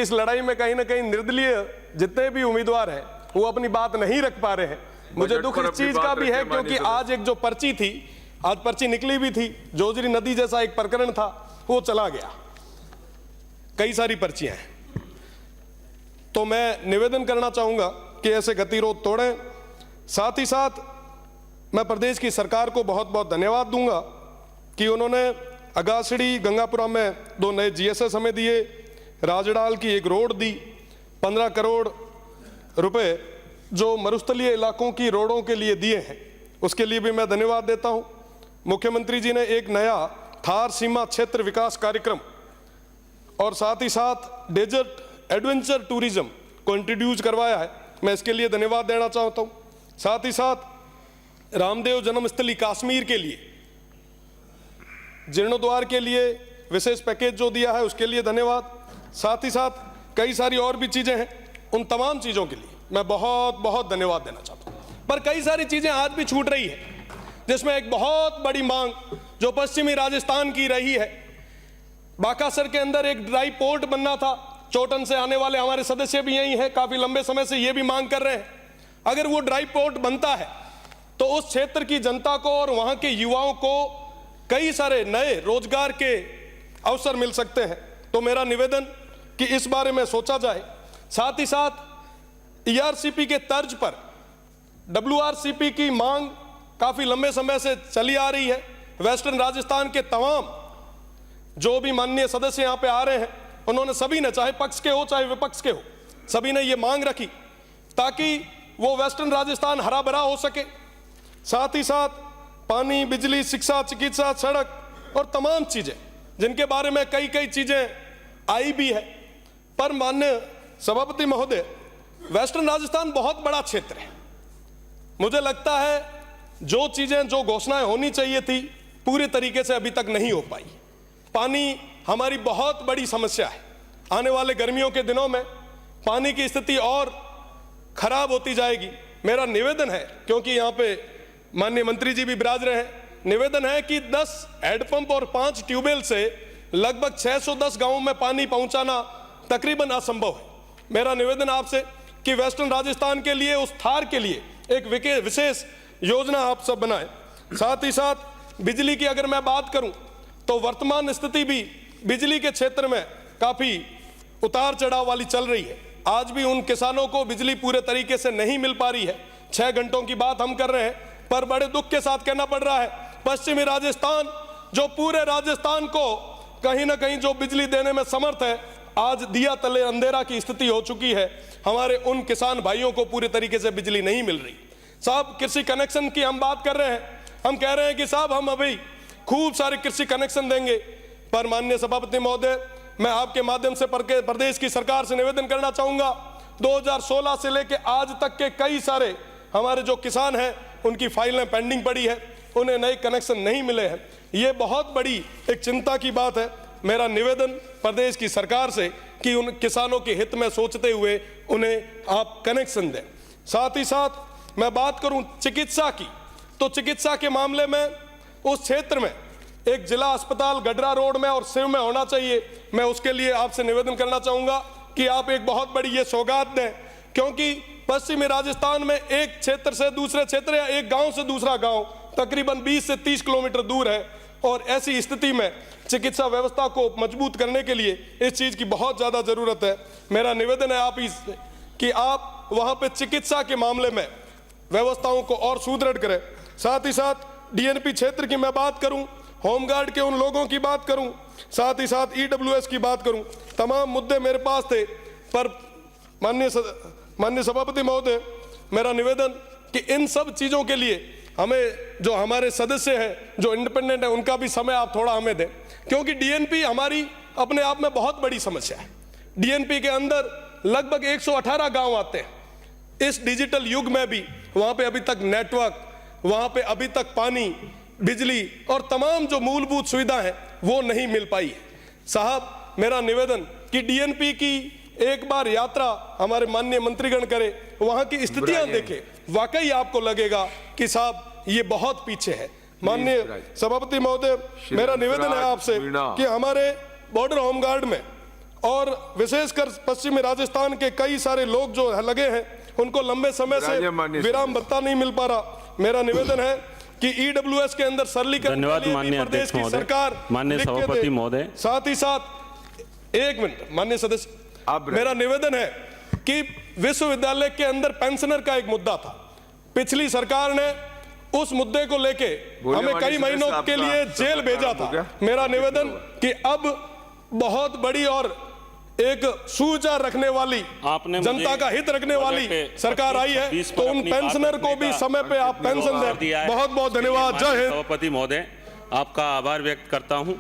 इस लड़ाई में कहीं ना कहीं निर्दलीय जितने भी उम्मीदवार हैं वो अपनी बात नहीं रख पा रहे हैं। मुझे दुख इस चीज का भी है क्योंकि आज एक जो पर्ची थी, आज पर्ची निकली भी थी, जोजरी नदी जैसा एक प्रकरण था, वो चला गया। कई सारी पर्चियां हैं। तो मैं निवेदन करना चाहूंगा कि ऐसे गतिरोध तोड़ें। साथ ही साथ मैं प्रदेश की सरकार को बहुत बहुत धन्यवाद दूंगा कि उन्होंने अगासड़ी गंगापुरा में 2 नए GSS हमें दिए, राजडाल की एक रोड दी, 15 करोड़ रुपए जो मरुस्थलीय इलाकों की रोडों के लिए दिए हैं, उसके लिए भी मैं धन्यवाद देता हूं। मुख्यमंत्री जी ने एक नया थार सीमा क्षेत्र विकास कार्यक्रम और साथ ही साथ डेजर्ट एडवेंचर टूरिज्म को इंट्रोड्यूस करवाया है, मैं इसके लिए धन्यवाद देना चाहता हूं। साथ ही साथ रामदेव जन्मस्थली कश्मीर के लिए जीर्णोद्वार के लिए विशेष पैकेज जो दिया है उसके लिए धन्यवाद। साथ ही साथ कई सारी और भी चीजें हैं, उन तमाम चीजों के लिए मैं बहुत बहुत धन्यवाद देना चाहता हूं। पर कई सारी चीजें आज भी छूट रही है, जिसमें एक बहुत बड़ी मांग जो पश्चिमी राजस्थान की रही है। बाकासर के अंदर एक ड्राई पोर्ट बनना था, चोटन से आने वाले हमारे सदस्य भी यही हैं, काफी लंबे समय से ये भी मांग कर रहे हैं। अगर वो ड्राई पोर्ट बनता है तो उस क्षेत्र की जनता को और वहां के युवाओं को कई सारे नए रोजगार के अवसर मिल सकते हैं। तो मेरा निवेदन कि इस बारे में सोचा जाए। साथ ही साथ ERCP के तर्ज पर WRCP की मांग काफी लंबे समय से चली आ रही है। वेस्टर्न राजस्थान के तमाम जो भी माननीय सदस्य यहां पे आ रहे हैं, उन्होंने सभी ने, चाहे पक्ष के हो चाहे विपक्ष के हो, सभी ने ये मांग रखी ताकि वो वेस्टर्न राजस्थान हरा भरा हो सके। साथ ही साथ पानी, बिजली, शिक्षा, चिकित्सा, सड़क और तमाम चीजें जिनके बारे में कई कई चीजें आई भी है। पर माननीय सभापति महोदय, वेस्टर्न राजस्थान बहुत बड़ा क्षेत्र है। मुझे लगता है जो चीजें, जो घोषणाएं होनी चाहिए थी, पूरे तरीके से अभी तक नहीं हो पाई। पानी हमारी बहुत बड़ी समस्या है। आने वाले गर्मियों के दिनों में पानी की स्थिति और खराब होती जाएगी। मेरा निवेदन है, क्योंकि यहाँ पे माननीय मंत्री जी भी विराज रहे हैं, निवेदन है कि 10 हैंडपंप और 5 ट्यूबवेल से लगभग 610 गांवों में पानी पहुंचाना तकरीबन असंभव है। मेरा निवेदन आपसे कि वेस्टर्न राजस्थान के लिए, उस थार के लिए एक विशेष योजना आप सब बनाएं। साथ ही साथ बिजली की अगर मैं बात करूं तो वर्तमान स्थिति भी बिजली के क्षेत्र में काफी उतार चढ़ाव वाली चल रही है। आज भी उन किसानों को बिजली पूरे तरीके से नहीं मिल पा रही है। 6 घंटों की बात हम कर रहे हैं, पर बड़े दुख के साथ कहना पड़ रहा है, पश्चिमी राजस्थान जो पूरे राजस्थान को कहीं ना कहीं जो बिजली देने में समर्थ है, आज दिया तले अंधेरा की स्थिति हो चुकी है। हमारे उन किसान भाइयों को पूरे तरीके से बिजली नहीं मिल रही। साहब, कृषि कनेक्शन की हम बात कर रहे हैं, हम कह रहे हैं कि साहब हम अभी खूब सारे कृषि कनेक्शन देंगे। पर माननीय सभापति महोदय, मैं आपके माध्यम से प्रदेश की सरकार से निवेदन करना चाहूंगा, 2016 से लेकर आज तक के कई सारे हमारे जो किसान हैं उनकी फाइलें पेंडिंग पड़ी है, उन्हें नए कनेक्शन नहीं मिले हैं। ये बहुत बड़ी एक चिंता की बात है। मेरा निवेदन प्रदेश की सरकार से कि उन किसानों के हित में सोचते हुए उन्हें आप कनेक्शन दें। साथ ही साथ मैं बात करूं चिकित्सा की, तो चिकित्सा के मामले में उस क्षेत्र में एक जिला अस्पताल गडरा रोड में और सिव में होना चाहिए। मैं उसके लिए आपसे निवेदन करना चाहूंगा कि आप एक बहुत बड़ी ये सौगात दें, क्योंकि पश्चिमी राजस्थान में एक क्षेत्र से दूसरे क्षेत्र या एक गांव से दूसरा गांव तकरीबन 20 से 30 किलोमीटर दूर है, और ऐसी स्थिति में चिकित्सा व्यवस्था को मजबूत करने के लिए इस चीज की बहुत ज्यादा जरूरत है। मेरा निवेदन है आप इससे कि आप वहां पे चिकित्सा के मामले में व्यवस्थाओं को और सुदृढ़ करें। साथ ही साथ DNP क्षेत्र की मैं बात करूं, होमगार्ड के उन लोगों की बात करूं, साथ ही साथ EWS की बात करूं, तमाम मुद्दे मेरे पास थे। पर माननीय सभापति महोदय, मेरा निवेदन कि इन सब चीजों के लिए हमें, जो हमारे सदस्य हैं जो इंडिपेंडेंट हैं, उनका भी समय आप थोड़ा हमें दें, क्योंकि DNP हमारी अपने आप में बहुत बड़ी समस्या है। DNP के अंदर लगभग 118 गांव आते हैं। इस डिजिटल युग में भी वहां पे अभी तक नेटवर्क, वहां पे अभी तक पानी, बिजली और तमाम जो मूलभूत सुविधा है वो नहीं मिल पाई है। साहब, मेरा निवेदन कि DNP की एक बार यात्रा हमारे माननीय मंत्रीगण करे, वहां की स्थितियां देखें, वाकई आपको लगेगा कि साहब ये बहुत पीछे है। माननीय सभापति महोदय, मेरा निवेदन है आपसे कि हमारे बॉर्डर होमगार्ड में और विशेषकर पश्चिमी राजस्थान के कई सारे लोग जो लगे हैं उनको लंबे समय से विराम भत्ता नहीं मिल पा रहा। मेरा निवेदन है कि ईडब्ल्यूएस के अंदर सरलीकरण धन्यवाद के लिए भी माननीय प्रदेश अध्यक्ष की महोदय। सरकार माननीय लिख के सभापति दे। महोदय। साथ ही साथ एक मिनट माननीय सदस्य, मेरा निवेदन है कि विश्वविद्यालय के अंदर पेंशनर का एक मुद्दा था, पिछली सरकार ने उस मुद्दे को लेके हमें कई महीनों के लिए जेल भेजा था। मेरा निवेदन कि अब बहुत बड़ी और एक सुविचार रखने वाली, जनता का हित रखने वाली सरकार आई है, तो उन पेंशनर को भी समय पे आप पेंशन दें। बहुत बहुत धन्यवाद। जय हिंद। सभापति महोदय, आपका आभार व्यक्त करता हूं।